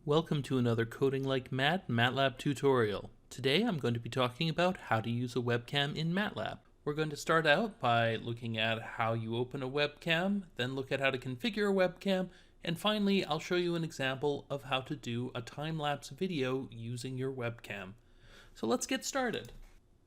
Welcome to another Coding Like Matt Matlab tutorial. Today I'm going to be talking about how to use a webcam in Matlab. We're going to start out by looking at how you open a webcam, then look at how to configure a webcam, and finally I'll show you an example of how to do a time-lapse video using your webcam. So let's get started.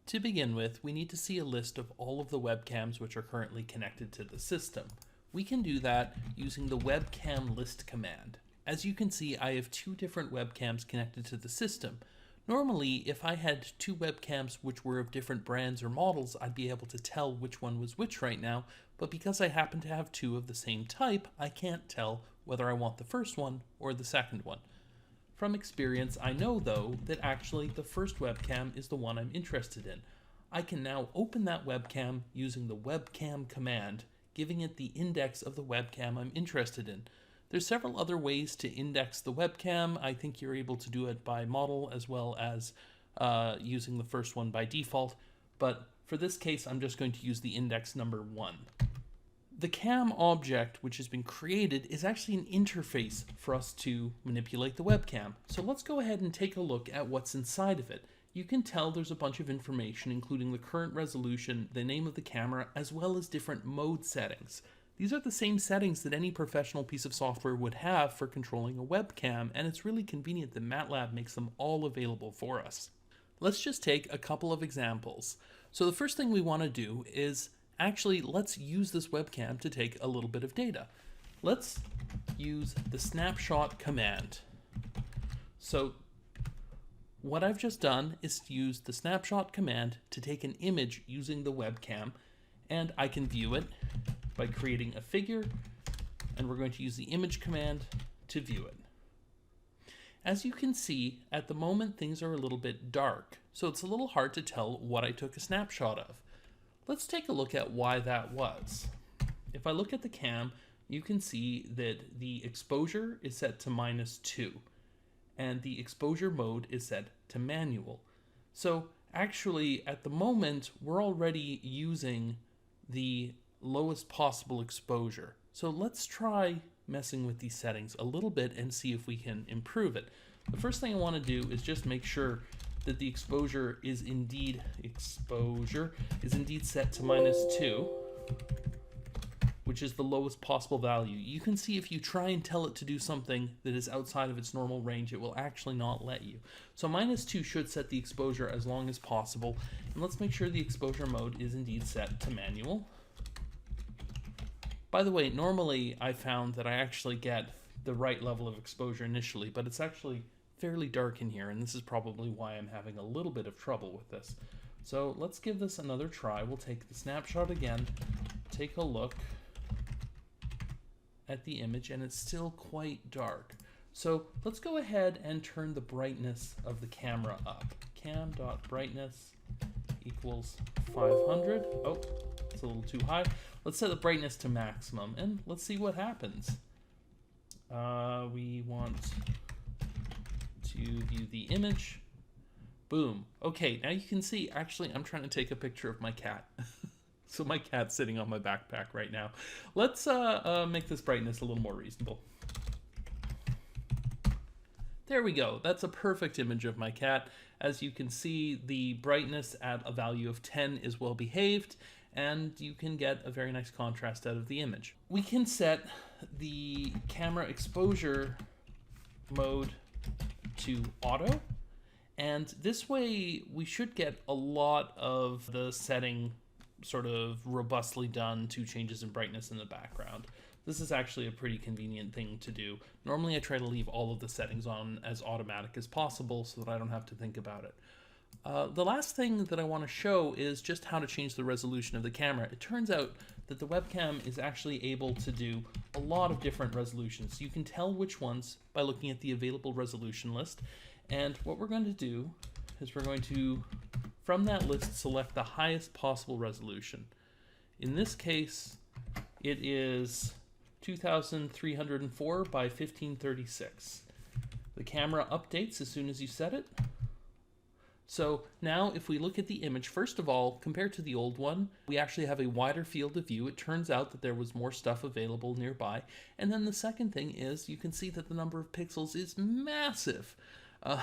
To begin with, we need to see a list of all of the webcams which are currently connected to the system. We can do that using the webcam list command. As you can see, I have two different webcams connected to the system. Normally, if I had two webcams which were of different brands or models, I'd be able to tell which one was which right now, but because I happen to have two of the same type, I can't tell whether I want the first one or the second one. From experience, I know though that actually the first webcam is the one I'm interested in. I can now open that webcam using the webcam command, giving it the index of the webcam I'm interested in. There's several other ways to index the webcam. I think you're able to do it by model as well as using the first one by default, but for this case I'm just going to use the index number 1. The cam object which has been created is actually an interface for us to manipulate the webcam. So let's go ahead and take a look at what's inside of it. You can tell there's a bunch of information including the current resolution, the name of the camera, as well as different mode settings. These are the same settings that any professional piece of software would have for controlling a webcam, and it's really convenient that Matlab makes them all available for us. Let's just take a couple of examples. So the first thing we want to do is actually let's use this webcam to take a little bit of data. Let's use the snapshot command. So what I've just done is use the snapshot command to take an image using the webcam, and I can view it by creating a figure, and we're going to use the image command to view it. As you can see, at the moment things are a little bit dark, so it's a little hard to tell what I took a snapshot of. Let's take a look at why that was. If I look at the cam, you can see that the exposure is set to -2, and the exposure mode is set to manual. So actually, at the moment, we're already using the lowest possible exposure. So let's try messing with these settings a little bit and see if we can improve it. The first thing I want to do is just make sure that the exposure is indeed set to -2, which is the lowest possible value. You can see if you try and tell it to do something that is outside of its normal range, it will actually not let you. So -2 should set the exposure as long as possible. And let's make sure the exposure mode is indeed set to manual. By the way, normally I found that I actually get the right level of exposure initially, but it's actually fairly dark in here, and this is probably why I'm having a little bit of trouble with this. So let's give this another try. We'll take the snapshot again, take a look at the image, and it's still quite dark. So let's go ahead and turn the brightness of the camera up. Cam.brightness equals 500. Oh, it's a little too high. Let's set the brightness to maximum and let's see what happens. We want to view the image. Boom. Okay, now you can see, actually, I'm trying to take a picture of my cat. So my cat's sitting on my backpack right now. Let's make this brightness a little more reasonable. There we go. That's a perfect image of my cat. As you can see, the brightness at a value of 10 is well behaved, and you can get a very nice contrast out of the image. We can set the camera exposure mode to auto, and this way we should get a lot of the setting sort of robustly done to changes in brightness in the background. This is actually a pretty convenient thing to do. Normally I try to leave all of the settings on as automatic as possible so that I don't have to think about it. The last thing that I want to show is just how to change the resolution of the camera. It turns out that the webcam is actually able to do a lot of different resolutions. You can tell which ones by looking at the available resolution list. And what we're going to do is we're going to, from that list, select the highest possible resolution. In this case, it is 2304 by 1536. The camera updates as soon as you set it. So now if we look at the image, first of all, compared to the old one, we actually have a wider field of view. It turns out that there was more stuff available nearby. And then the second thing is you can see that the number of pixels is massive. Uh,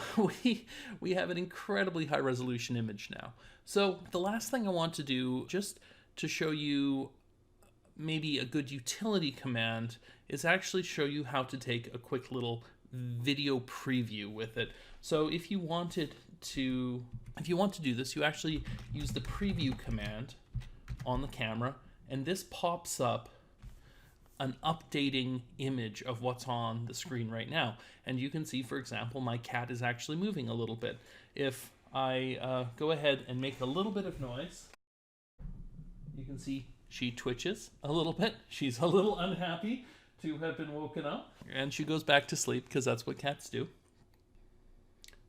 we have an incredibly high resolution image now. So the last thing I want to do, just to show you maybe a good utility command, is actually show you how to take a quick little video preview with it. So if you want to do this, you actually use the preview command on the camera, and this pops up an updating image of what's on the screen right now. And you can see, for example, my cat is actually moving a little bit. If I go ahead and make a little bit of noise, you can see she twitches a little bit. She's a little unhappy to have been woken up, and she goes back to sleep because that's what cats do.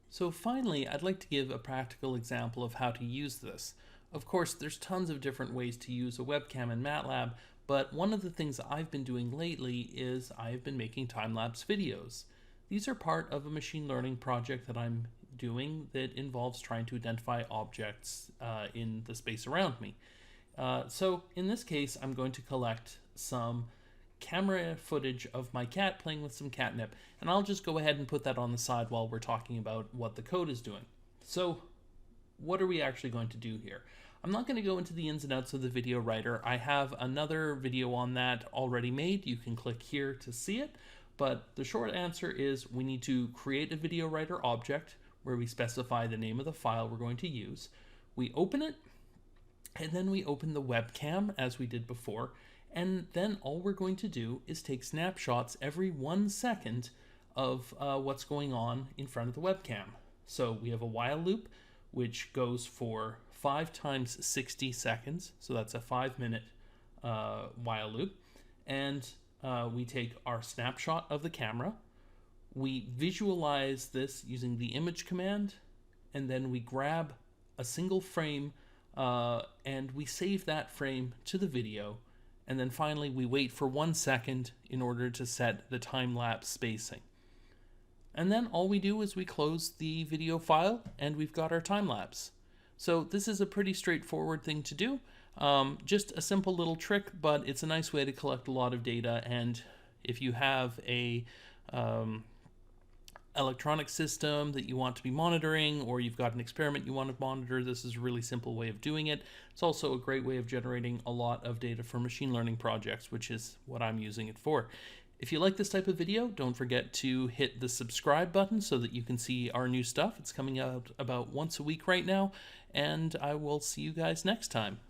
So finally, I'd like to give a practical example of how to use this. Of course, there's tons of different ways to use a webcam in Matlab, but one of the things I've been doing lately is I've been making time-lapse videos. These are part of a machine learning project that I'm doing that involves trying to identify objects in the space around me. So in this case, I'm going to collect some camera footage of my cat playing with some catnip, and I'll just go ahead and put that on the side while we're talking about what the code is doing. So what are we actually going to do here? I'm not going to go into the ins and outs of the video writer. I have another video on that already made. You can click here to see it, but the short answer is we need to create a video writer object where we specify the name of the file we're going to use. We open it, and then we open the webcam as we did before. And then all we're going to do is take snapshots every 1 second of what's going on in front of the webcam. So we have a while loop, which goes for 5 times 60 seconds. So that's a 5-minute while loop. And we take our snapshot of the camera. We visualize this using the image command. And then we grab a single frame and we save that frame to the video. And then finally, we wait for 1 second in order to set the time-lapse spacing. And then all we do is we close the video file, and we've got our time-lapse. So this is a pretty straightforward thing to do. Just a simple little trick, but it's a nice way to collect a lot of data. And if you have a electronic system that you want to be monitoring, or you've got an experiment you want to monitor, this is a really simple way of doing it. It's also a great way of generating a lot of data for machine learning projects, which is what I'm using it for. If you like this type of video, don't forget to hit the subscribe button so that you can see our new stuff. It's coming out about once a week right now, and I will see you guys next time.